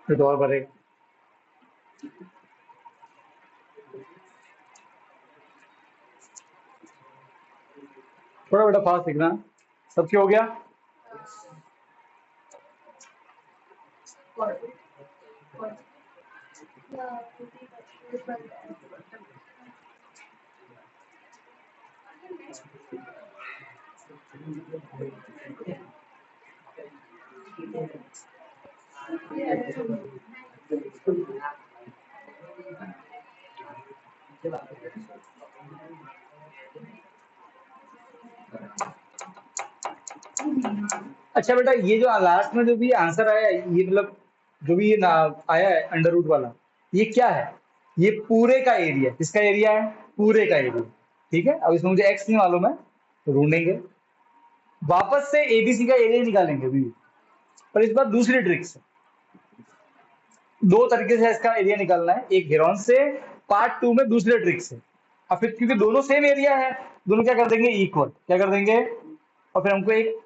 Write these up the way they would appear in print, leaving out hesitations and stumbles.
फिर तो और भरेगा। थोड़ा बेटा फास्ट लिखना। सबके हो गया? अच्छा बेटा, ये जो लास्ट में जो भी आंसर आया है, ये मतलब जो भी ये ना आया है अंडर रूट वाला, ये क्या है? ये पूरे का एरिया। किसका एरिया है? पूरे का एरिया। ठीक है, अब इसमें मुझे एक्स नहीं मालूम है, तो ढूंढेंगे। वापस से एबीसी का एरिया निकालेंगे अभी, पर इस बार दूसरी ट्रिक से। दो तरीके से इसका एरिया निकालना है, एक हेरॉन से, पार्ट टू में दूसरे ट्रिक से। अब फिर क्योंकि दोनों सेम एरिया है, दोनों क्या कर देंगे? इक्वल। क्या कर देंगे? और फिर हमको एक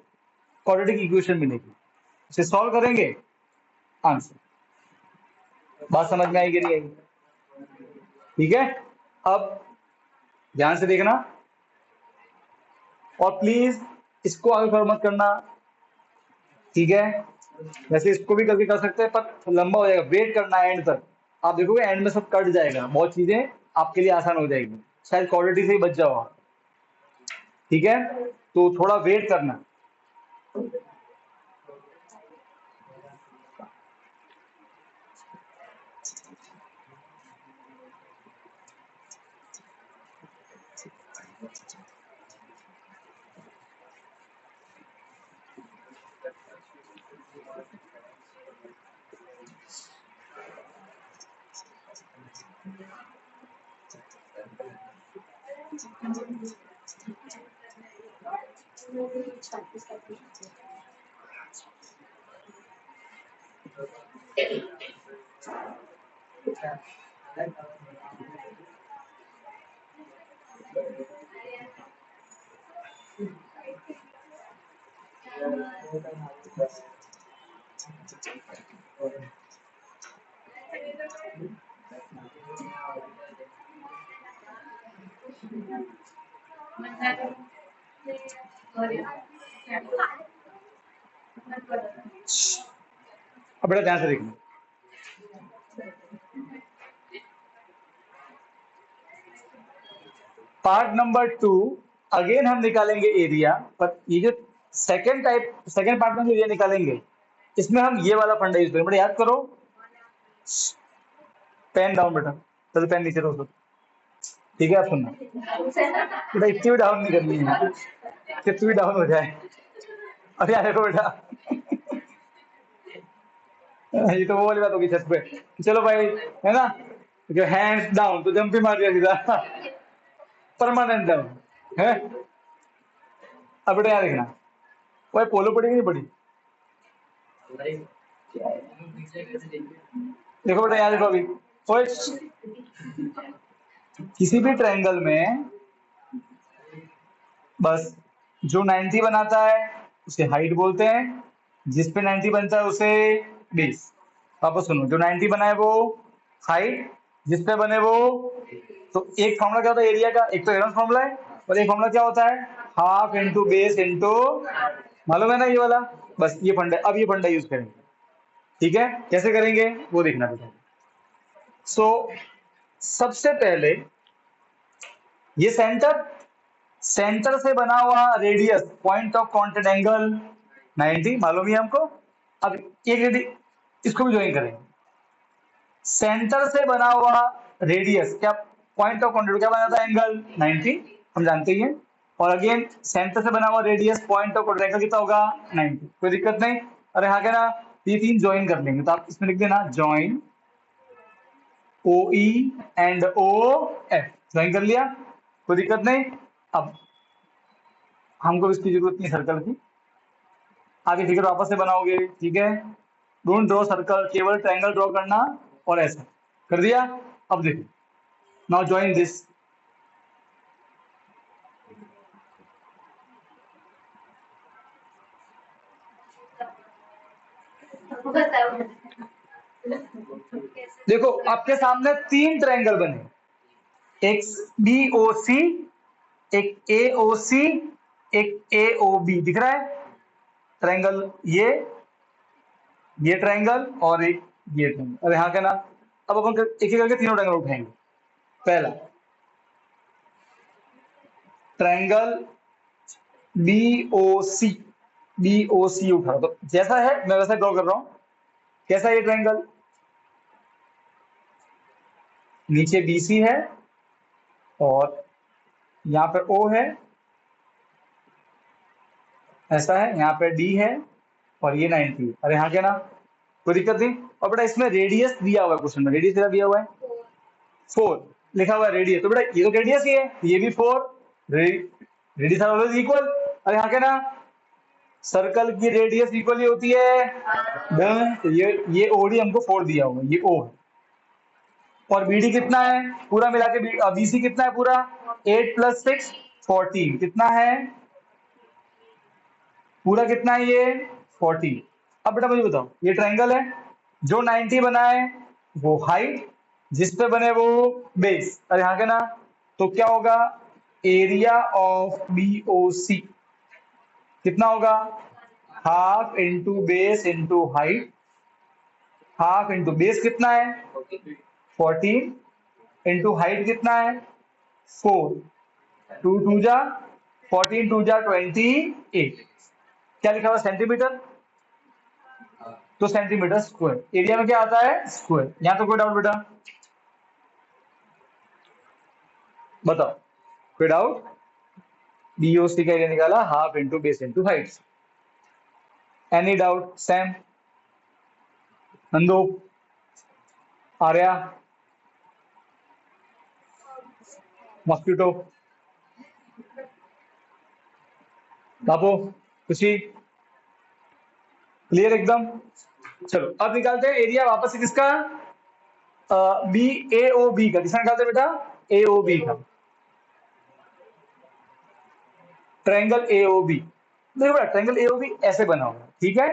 क्वाड्रेटिक इक्वेशन मिलेगी, इसे सॉल्व करेंगे, आंसर। बात समझ में आएगी नहीं आएगी? ठीक है, अब ध्यान से देखना, और प्लीज इसको आगे फॉर मत करना। ठीक है, वैसे इसको भी करके कर सकते हैं, पर लंबा हो जाएगा, वेट करना एंड तक। आप देखोगे एंड में सब कट जाएगा, बहुत चीजें आपके लिए आसान हो जाएगी, शायद क्वालिटी से ही बच जाओ आप। ठीक है, तो थोड़ा वेट करना। अब बड़ा ध्यान से देखना। पार्ट नंबर टू, अगेन हम निकालेंगे एरिया, पर ये जो सेकेंड पार्ट में जो एरिया निकालेंगे, इसमें हम ये वाला फंडा यूज करेंगे। बेटा याद करो, पेन डाउन बेटा, चलो पेन नीचे रखो। ठीक है, आप सुनना बेटा, इतनी भी डाउन नहीं करनी है, कितनी भी डाउन हो जाए। अरे यार देखो बेटा, ये तो वो वाली बात होगी छत पे। चलो भाई, है ना, जो हैंड्स डाउन तो जंप भी मार दिया सीधा, परमानेंट डाउन है। अब बेटा याद देखना, वो पोलो पड़ी कि नहीं पड़ी? देखो बेटा याद देखो अभी, वो किसी भी ट्रायंगल में बस जो 90 बनाता है उसे हाइट बोलते हैं, जिस पे 90 बनता है उसे बेस। वापस सुनो, जो 90 बना है वो हाइट, जिस पे बने वो। तो एक फॉर्मूला क्या होता है एरिया का? एक तो हेरॉन फॉर्मूला है, और एक फॉर्मूला क्या होता है? हाफ इंटू बेस इंटू, मालूम है ना ये वाला? बस ये फंडा, अब ये फंडा यूज करेंगे। ठीक है, कैसे करेंगे वो देखना बेटा। सो सबसे पहले ये सेंटर से बना हुआ radius, point of contact angle 90 मालूम ही है हमको। अब एक इसको भी ज्वाइन करेंगे। सेंटर से बना हुआ रेडियस क्या, पॉइंट ऑफ कॉन्टेक्ट क्या बनाता है? एंगल 90, हम जानते ही हैं। और अगेन सेंटर से बना हुआ radius, point of contact angle कितना होगा? 90। कोई दिक्कत नहीं। अरे हाँ क्या ना, ये तीन ज्वाइन कर लेंगे, तो आप इसमें लिख देना join O E and O F. Join कर लिया, कोई दिक्कत नहीं। अब हमको इसकी जरूरत नहीं सर्कल की, आगे फिगर वापस से बनाओगे। ठीक है, डोंट ड्रॉ सर्कल, केवल ट्रायंगल ड्रॉ करना, और ऐसा कर दिया। अब देखो, नाउ ज्वाइन दिस। देखो आपके सामने 3 ट्रायंगल बने, एक बी ओ सी, एक ए ओ सी, एक ए ओ बी, दिख रहा है ट्रायंगल, ये ट्रायंगल और एक ये ट्रायंगल। अरे हाँ क्या ना, अब अपन एक एक करके तीनों ट्रायंगल उठाएंगे। पहला ट्रायंगल बी ओ सी, बी ओ सी उठा, तो जैसा है मैं वैसा ड्रॉ कर रहा हूं। कैसा है ये ट्रायंगल? नीचे बी सी है और यहाँ पे ओ है, ऐसा है, यहाँ पे डी है और ये 90। अरे हाँ क्या ना, कोई दिक्कत नहीं। और बेटा इसमें रेडियस दिया हुआ है, क्वेश्चन में रेडियस दिया हुआ है 4, लिखा हुआ है रेडियस, तो बेटा ये तो रेडियस ही है, ये भी 4। Radius R always equal. अरे हाँ क्या ना, सर्कल की रेडियस इक्वल ही होती है। डन। तो ये ओडी हमको 4 दिया हुआ है, ये ओ है। और बीडी कितना है पूरा मिला के, बीसी कितना है पूरा? 8 + 6 14, कितना है पूरा, कितना है ये? 40। अब बेटा मुझे बताओ, ये ट्रायंगल है, जो 90 बना है वो हाइट, जिस पे बने वो बेस। अरे हाँ क्या ना, तो क्या होगा? एरिया ऑफ बी ओ सी कितना होगा? Half into base into height. Half into base कितना है? 14 इंटू हाइट कितना है? 4। 2 2 जा 14, 2 जा 28। क्या लिखा हुआ? सेंटीमीटर, तो सेंटीमीटर स्क्वायर। एरिया में क्या आता है? स्क्वायर। यहां तो कोई डाउट बेटा? बताओ, कोई डाउट? बीओसी का एरिया निकाला half into base into height. Any doubt? Sam, Nando, Arya, mosquito, बापो, खुशी, क्लियर एकदम? चलो अब निकालते हैं एरिया वापस से किसका? बी ए ओ बी का। किसका निकालते हैं बेटा? ए ओ बी का, ट्रायंगल ए ओ बी। देखो बेटा ट्रायंगल ए ओ बी ऐसे बना होगा, ठीक है?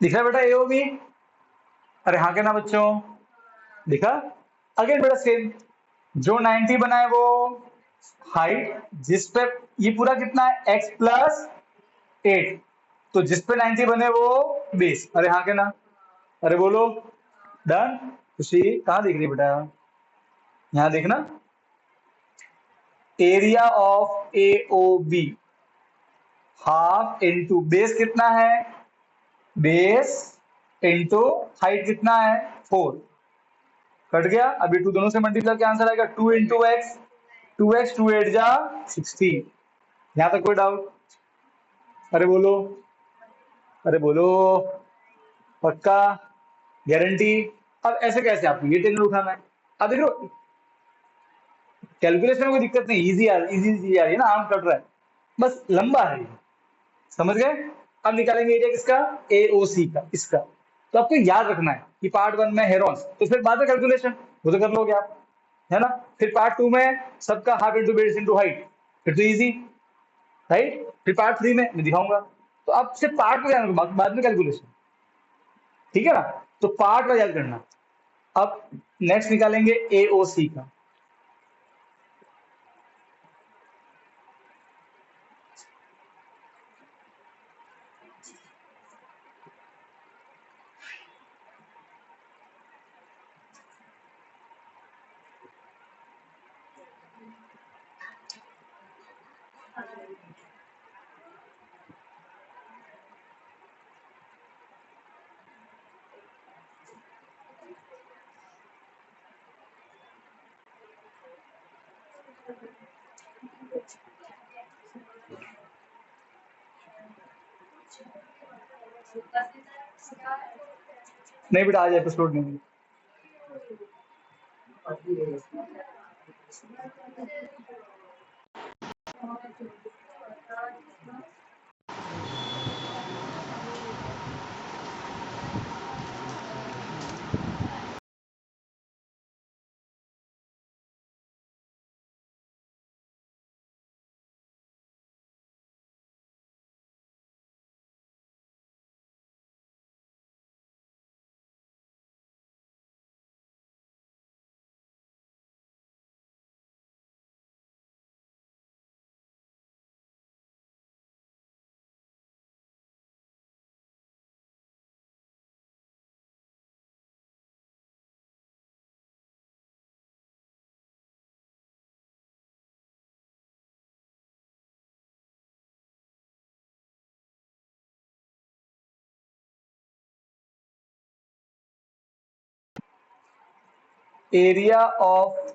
दिख रहा है बेटा ए ओ बी? अरे हाँ के ना बच्चों, दिखा? अगेन बेटा सेम, जो 90 बना है वो हाइट, जिस पे ये पूरा कितना है? x प्लस 8, तो जिस पे 90 बने वो बेस। अरे हाँ के ना, अरे बोलो। डन। खुशी कहाँ दिख रही है बेटा? यहाँ देखना, area of A O B half into base कितना है? बेस इंटू हाइट कितना है? 4। कट गया, अभी 2 दोनों से मल्टीप्लाई क्या आंसर आएगा? 2 इंटू एक्स, 2x 2 8 जा 16। यहां तक कोई डाउट? अरे बोलो, अरे बोलो, पक्का, गारंटी? अब ऐसे कैसे आपको ये टेंशन उठाना है? अब देखो कैलकुलेशन में कोई दिक्कत नहीं, इजी इजी इजी आ रही है ना, आम कट रहा है, बस लंबा है ये, समझ गए? अब निकालेंगे एरिया किसका? एओसी का, इसका। तो आपको याद रखना है कि पार्ट 1 में हेरॉन्स, तो फिर बाद में कैलकुलेशन वो तो कर लोगे आप, है ना? फिर पार्ट 2 में सबका half into base into height, फिर तो इजी, राइट? फिर पार्ट 3 में मैं दिखाऊंगा। तो आप सिर्फ पार्ट में ध्यान रखो, बाद में कैलकुलेशन, ठीक है ना? तो पार्ट में याद करना। अब नेक्स्ट निकालेंगे एओसी का। नहीं बेटा आज एपिसोड नहीं। Area of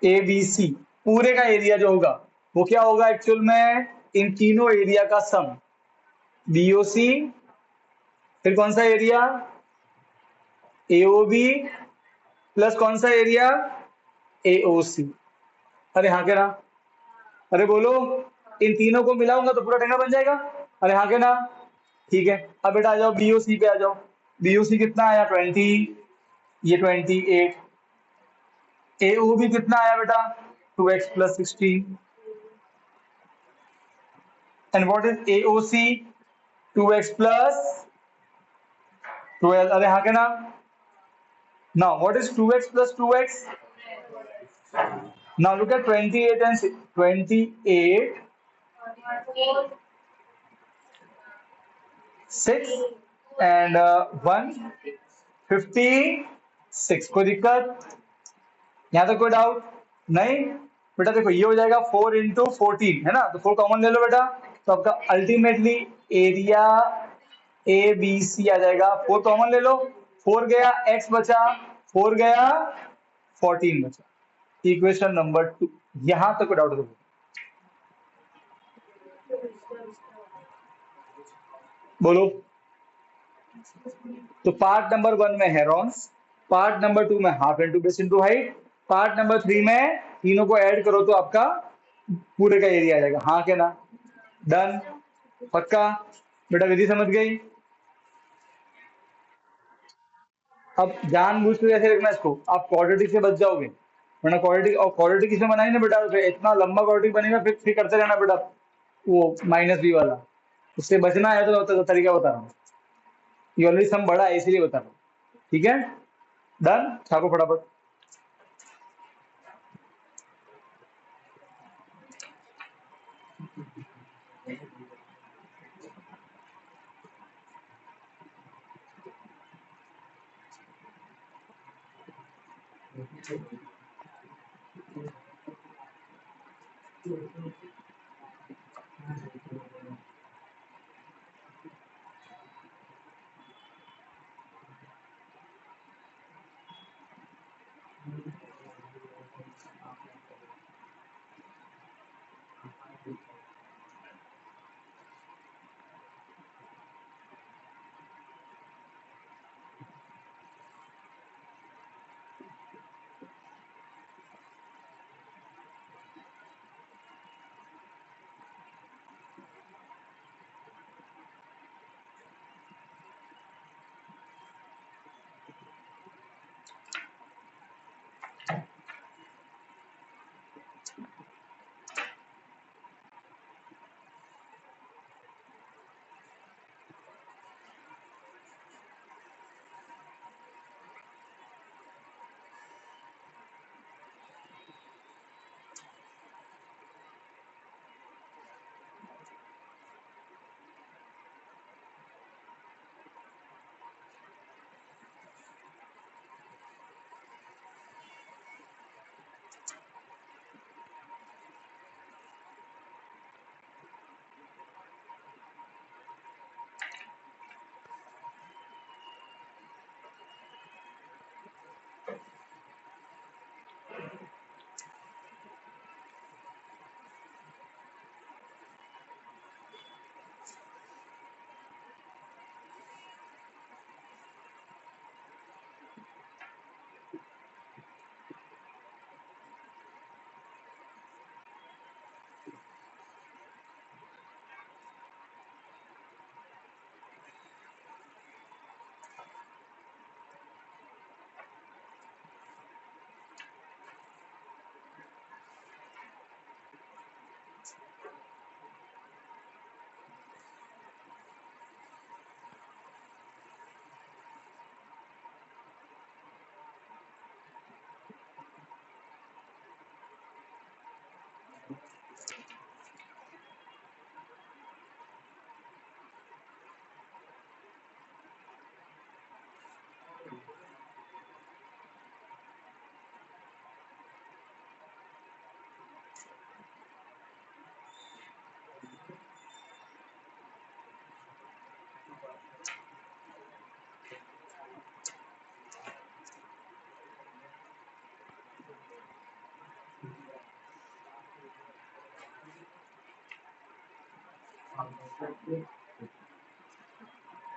A B C, पूरे का एरिया जो होगा वो क्या होगा एक्चुअल में, इन तीनों एरिया का सम, बीओ सी, फिर कौन सा एरिया, एओ बी, प्लस कौन सा एरिया, एओ सी। अरे हाँ के ना, अरे बोलो, इन तीनों को मिलाऊंगा तो पूरा ठेंगा बन जाएगा। अरे हाँ के ना, ठीक है। अब बेटा आ जाओ बीओ सी पे आ जाओ। बीओ सी कितना आया 20, ये 28। एओ बी कितना आया बेटा 2x plus 16। And what is AO C, 2x plus 12। अरे हाँ के ना, now what is 2x plus 2x? Now look at 28 and 28, 6 and 1, 56। कोई दिक्कत यहाँ तक, कोई डाउट नहीं? बेटा देखो ये हो जाएगा 4 इंटू 14 है ना, तो 4 कॉमन ले लो बेटा, तो आपका ultimately area A B C आ जाएगा। 4 कॉमन ले लो, 4 गया, x बचा, 4 गया, 14 बचा। Equation number 2। यहां तक कोई डाउट? बोलो। तो पार्ट नंबर 1 में हेरॉन्स, पार्ट नंबर 2 में half into base into height, part number 3 में तीनों को ऐड करो तो आपका पूरे का एरिया आ जाएगा। हाँ क्या ना, डन, पक्का बेटा, विधि समझ गई। अब जानबूझ के कैसे रखना इसको, आप क्वाड्रेटिक से बच जाओगे, वरना क्वाड्रेटिक, और क्वाड्रेटिक इसमें बनाई ना बेटा, तो इतना लंबा क्वाड्रेटिक बनेगा, फिर करते रहना बेटा वो माइनस बी वाला। उससे बचना है तो तरीका बता रहा हूँ, ये ऑलरेडी सम बड़ा है इसीलिए बता रहा हूँ। ठीक है, डन, छापो फटाफट।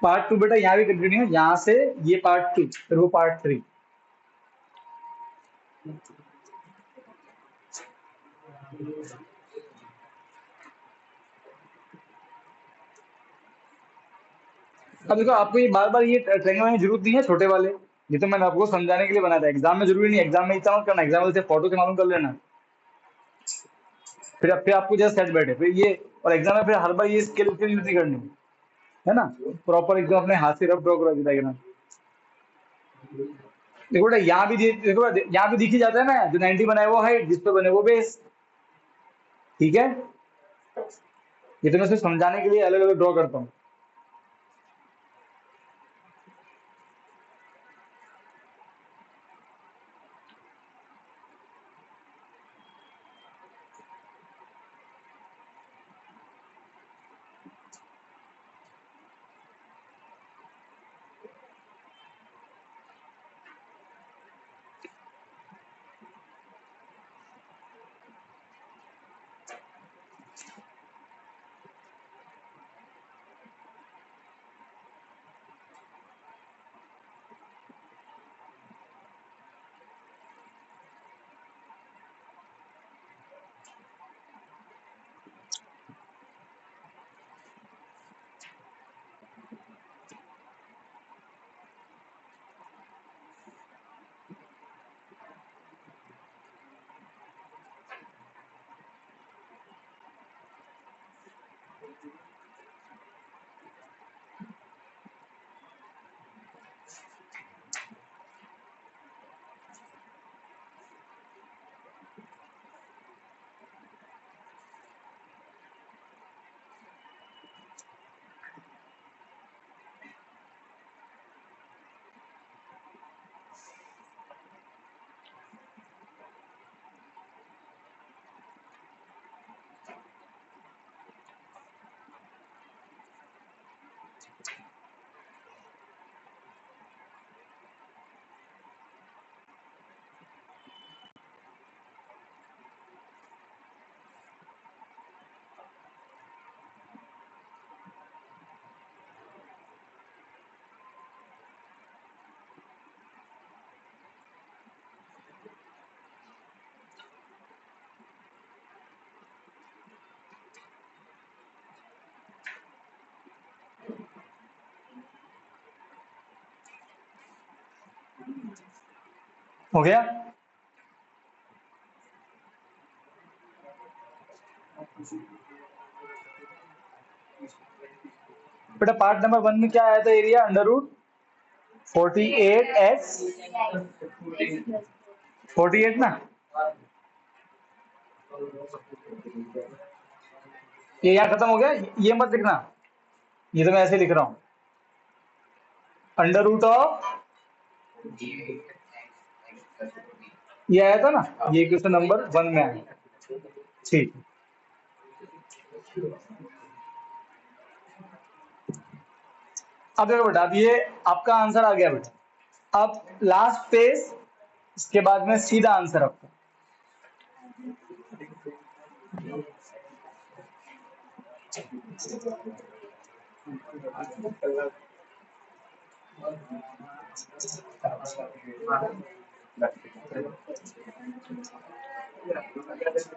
पार्ट 2 बेटा यहाँ भी कंटिन्यू, यहाँ से ये पार्ट 2 फिर वो पार्ट 3। अब देखो आपको ये बार बार ये ट्रेनिंग में जरूरत नहीं है छोटे वाले, ये तो मैंने आपको समझाने के लिए बनाया था। एग्जाम में जरूरी नहीं, एग्जाम में इतना मत करना, एग्जाम में से फोटो से मालूम कर लेना, फिर आपको जैसे सेट बैठे फिर ये। और एग्जाम में फिर हर बार ये स्किल यूज नहीं करनी है ना, प्रॉपर एकदम अपने हाथ से रफ ड्रॉ करा देना। देखो बेटा यहाँ भी देखो यहाँ भी दिख ही जाता है ना, जो 90 बनाए वो हाइट, जिस पे बने वो बेस। ठीक है, ये तो मैं सिर्फ समझाने के लिए अलग अलग ड्रॉ करता हूँ। हो गया? बेटा पार्ट नंबर 1 में क्या आया था एरिया? अंडर रूट 48x 48 ना, ये यहाँ खत्म हो गया, ये मत लिखना, ये तो मैं ऐसे लिख रहा हूँ, अंडर रूट ऑफ ये आया था ना, ये क्वेश्चन नंबर 1 में आया। ठीक, अब देखो बेटा, अब ये आपका आंसर आ गया बेटा। अब लास्ट पेज, इसके बाद में सीधा आंसर आपका।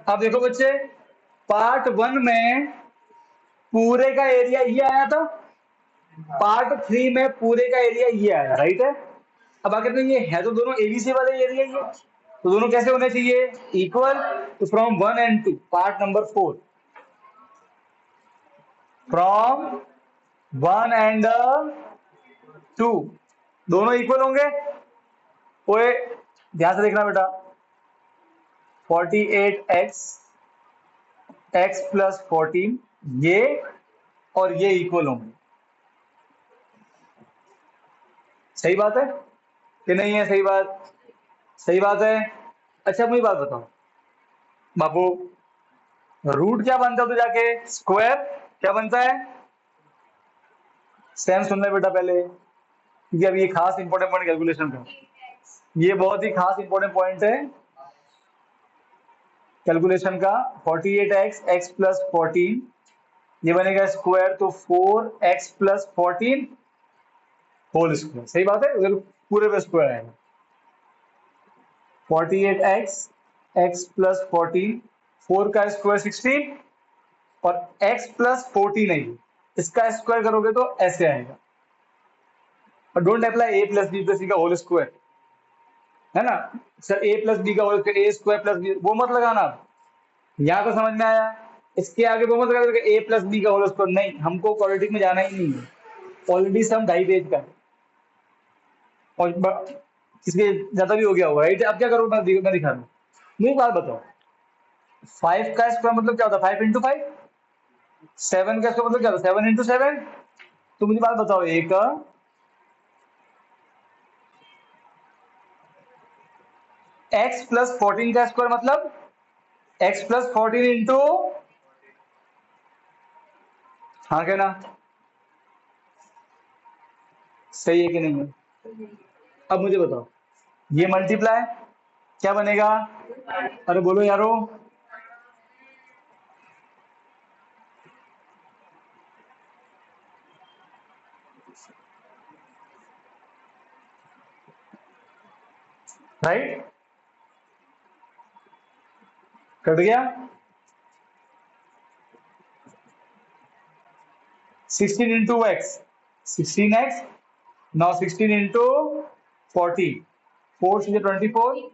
अब देखो बच्चे, पार्ट 1 में पूरे का एरिया ये आया था, पार्ट 3 में पूरे का एरिया ये आया, राइट है। अब आगे ये है तो दोनों एबीसी वाले एरिया ही है, तो दोनों कैसे होने चाहिए? इक्वल। तो from 1 and 2, part number 4, from 1 and 2 दोनों इक्वल होंगे। ओए ध्यान से देखना बेटा, 48x x प्लस 14 ये और ये इक्वल होंगे, सही बात है कि नहीं है? सही बात, सही बात है। अच्छा मुझे बात बताओ बाबू, रूट क्या बनता है तो जाके स्क्वायर क्या बनता है? सेम सुन ले बेटा पहले, क्योंकि अब ये खास इंपॉर्टेंट पॉइंट कैलकुलेशन का, ये बहुत ही खास इंपॉर्टेंट पॉइंट है कैलकुलेशन का। 48x x प्लस 14 ये बनेगा स्क्वायर, तो 4x प्लस 14 होल स्क्वायर। सही बात है, उधर पूरे पे स्क्वायर आएगा। 48x x प्लस 14, 4 का स्क्वायर 16 और x प्लस 14 है, इसका स्क्वायर करोगे तो ऐसे आएगा। और don't apply a plus B plus C का होल स्क्वायर, है ना सर, a प्लस बी का whole square, A square plus B, वो मत लगाना। यहाँ तो समझ में आया, इसके आगे वो मत लगा ए प्लस बी का होल स्क्वायर, नहीं, हमको क्वाड्रेटिक में जाना ही नहीं है। ऑलरेडी सम 2.5 पेज का है और इसके ज्यादा भी हो गया होगा, राइट। अब क्या करो, मैं दिखा दूँ। मुझे एक बात बताओ, 5 का स्क्वायर मतलब क्या होता है? 5 इंटू 5। 7 का स्क्वायर मतलब क्या होता है? 7 इंटू 7। तो मुझे बात बताओ, एक x प्लस 14 का स्क्वायर मतलब x प्लस 14 इंटू, हाँ क्या ना, सही है कि नहीं है? अब मुझे बताओ, ये मल्टीप्लाई क्या बनेगा? अरे बोलो यारो, राइट, कट गया। 16 into x, 16x, now 16 into 40, 4 से 24,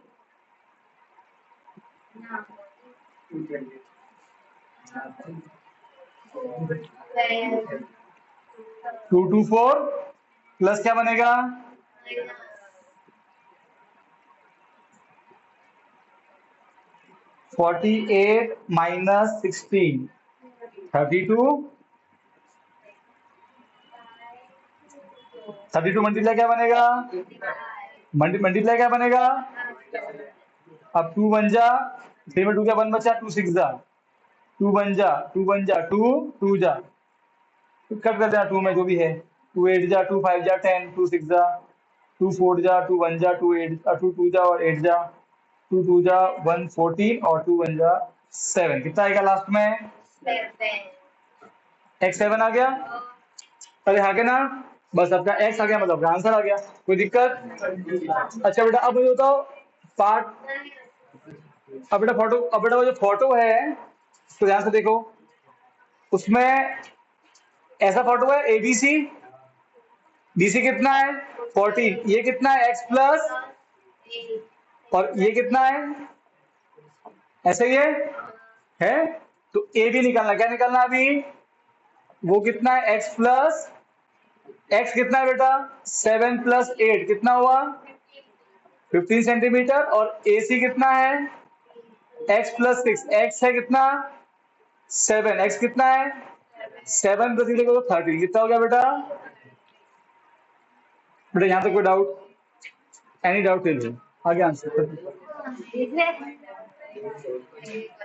2 टू 4 प्लस क्या बनेगा? 48 माइनस 16, 32, 32 मल्टीप्लाई क्या बनेगा? मल्टीप्लाई क्या बनेगा? अब 2 बन जा, 3 में 2 क्या 1 बचा, 2 6 जा, 2 बन जा, 2 बन जा, 2 2 जा, कट कर देना 2 में जो भी है, 2 8 जा, 2 5 जा 10, 2 6 जा, 2 4 जा, 2 1 जा, 2 8 2 2 जा और 8 जा, 2 2 जा 1 14 और 2 1 जा 7, कितना आएगा लास्ट में? x 7 आ गया। अरे हाँ क्या ना, बस आपका x आ गया, मतलब आपका आंसर आ गया, कोई दिक्कत? अच्छा बेटा, अब मुझे बताओ पार्ट, अब बेटा फोटो, अब बेटा वो जो फोटो है तो ध्यान से देखो, उसमें ऐसा फोटो है एबीसी, बीसी कितना है? 14, ये कितना है? x प्लस, और ये कितना है? ऐसे ही है तो ए भी निकालना, क्या निकालना अभी? वो कितना है? x प्लस, x कितना है बेटा? 7 प्लस 8 कितना हुआ? 15 सेंटीमीटर, और ए सी कितना है? x प्लस 6, x है कितना? 7, x कितना है? 7 प्लस देखो तो 13, कितना हो गया बेटा? बेटा यहाँ तक कोई डाउट? एनी डाउट ले लो, आगे आंसर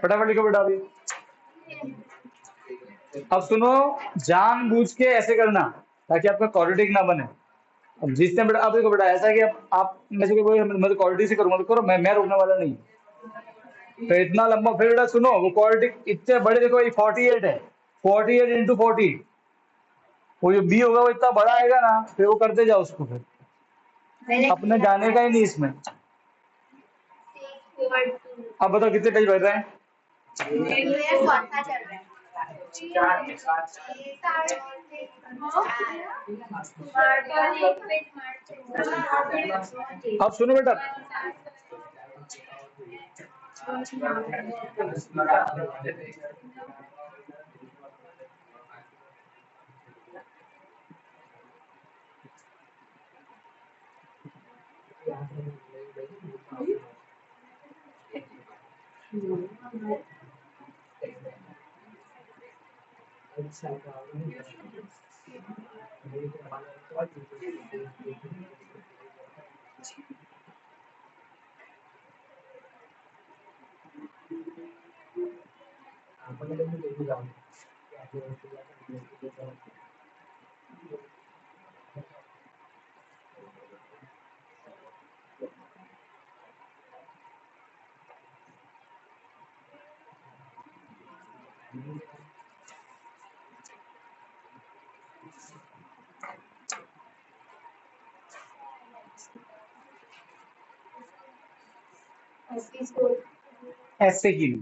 फटाफट लिखो बेटा अभी। अब सुनो, जानबूझ के ऐसे करना ताकि आपका क्वाड्रेटिक ना बने। अब जिसने बेटा, अब देखो बेटा ऐसा है कि आप में से कोई, मैं तो क्वाड्रेटिक से करूंगा तो करो, मैं रोकने वाला नहीं। तो इतना लंबा, फिर बेटा सुनो, वो क्वाड्रेटिक इतने बड़े, देखो ये 48 है, 48 इंटू 40, वो जो बी होगा वो इतना बड़ा आएगा ना, फिर वो करते जाओ उसको, फिर अपने जाने का ही नहीं इसमें। अब बताओ कितने पेज भर रहे हैं? अब सुनो बेटा, ऐसे की भी।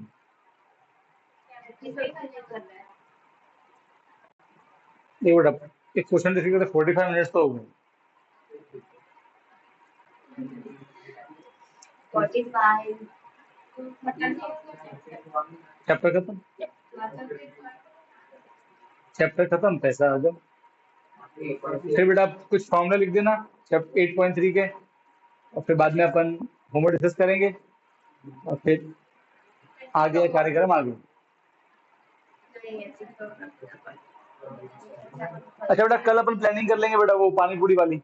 ये बेटा एक क्वेश्चन डिफिकल्ट है, 45 मिनट्स तो हो गए। 45 चैप्टर खत्म, चैप्टर खत्म, पैसा आ जाओ। फिर बेटा आप कुछ फॉर्मूला लिख देना चैप्टर 8.3 के, और फिर बाद में अपन होमवर्क डिस्कस करेंगे और फिर आगे कार्यक्रम आगे। अच्छा बेटा कल अपन प्लानिंग कर लेंगे बेटा वो पानी पूरी वाली।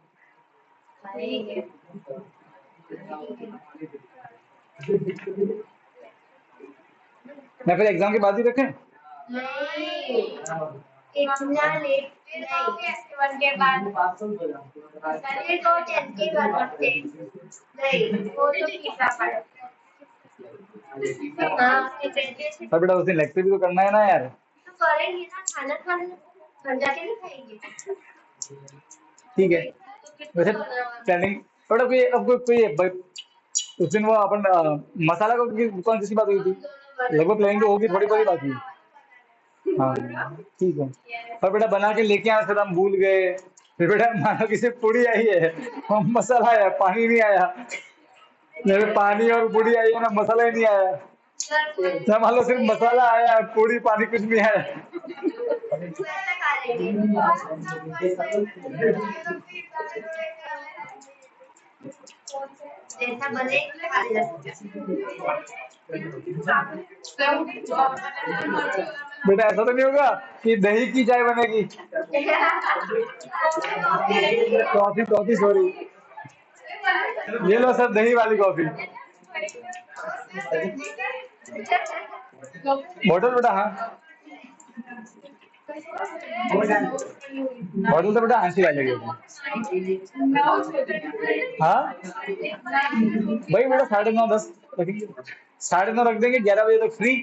मैं फिर एग्जाम के बाद ही रखें? नहीं, इतना लेट नहीं, 1 के बाद चलिए तो 10 के बाद रखते हैं। नहीं वो तो तीसरा पढ़। पर बेटा उस दिन लेक्चर भी तो करना है ना यार। तो करेंगे ना, खाना खाने घर जाके नहीं खाएंगे। ठीक है वैसे प्लानिंग बेटा कोई अब कोई उस दिन वो अपन मसाला को कौन सी बात हुई थी, लगभग प्लानिंग तो होगी, थोड़ी बड़ी बात हुई। हाँ ठीक है, पर बेटा बना के लेके आए फिर हम भूल गए, फिर बेटा मानो किसी पूड़ी आई है हम मसाला आया पानी नहीं आया, मेरे पानी और पूड़ी आई है ना मसाला ही नहीं आया, जब मान लो सिर्फ मसाला आया पूड़ी पानी कुछ नहीं आया। जैसा बने बेटा ऐसा तो नहीं होगा कि दही की चाय बनेगी? कॉफी कॉफी सॉरी, ये लो सर दही वाली कॉफी। बॉटल बेटा, हाँ बॉटल तो बेटा आंसी ला लेगी। हाँ भाई बेटा 9:30 10 रखेंगे, 9:30 रख देंगे, 11 बजे तक फ्री।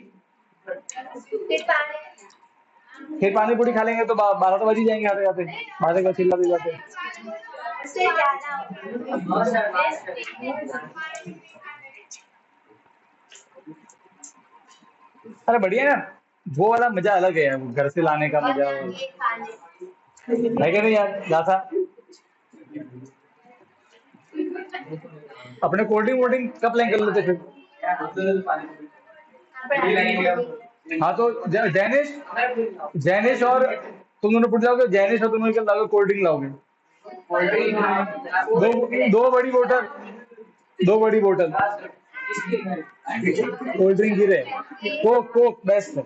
फिर पानी पूरी खा लेंगे तो 12 तो बज ही जाएंगे आते जाते, 12 का चिल्ला भी जाते। अरे बढ़िया ना, वो वाला मजा अलग है यार, घर से लाने का मजा है क्या नहीं यार लासा। अपने कोल्ड ड्रिंक वोल्डिंग कब प्लान कर लेते फिर? हाँ तो जैनिश जैनिश और तुम दोनों पुट जाओगे, जैनिश और तुम दोनों लाओगे कोल्ड ड्रिंक लाओगे, दो बड़ी बोतल, दो बड़ी बोतल कोल्ड ड्रिंक की रहे, कोक कोक बेस्ट है।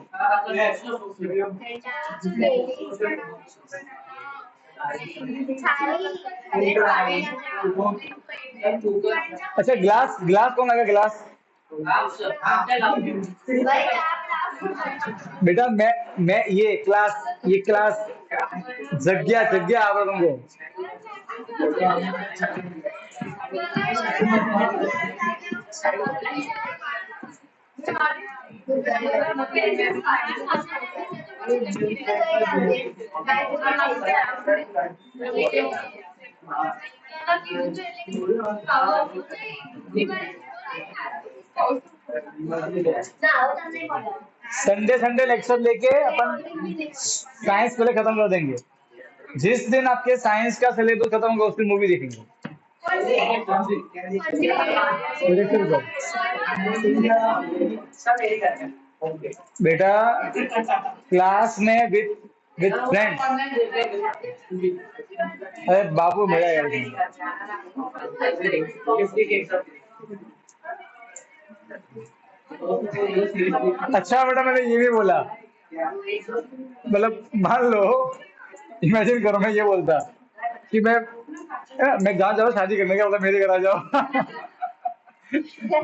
अच्छा ग्लास ग्लास कौन लाएगा ग्लास? बेटा मैं ये क्लास जग गया आप लोगों को। संडे संडे लेक्चर लेके अपन साइंस पहले खत्म कर देंगे, जिस दिन आपके साइंस का सिलेबस खत्म होगा उस दिन मूवी देखेंगे। बेटा क्लास में विद फ्रेंड्स, अरे बाबू मजा आएगा। अच्छा बेटा मैंने ये भी बोला, मतलब मान लो इमेजिन करो मैं ये बोलता कि मैं गाँव जा रहा हूँ शादी करने का, मतलब मेरे घर आ जाओ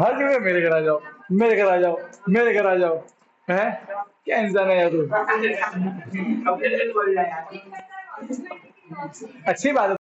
हर जगह मेरे घर आ जाओ, मेरे घर आ जाओ, मेरे घर आ जाओ, है क्या इंसान है यार तू। अच्छी बात है।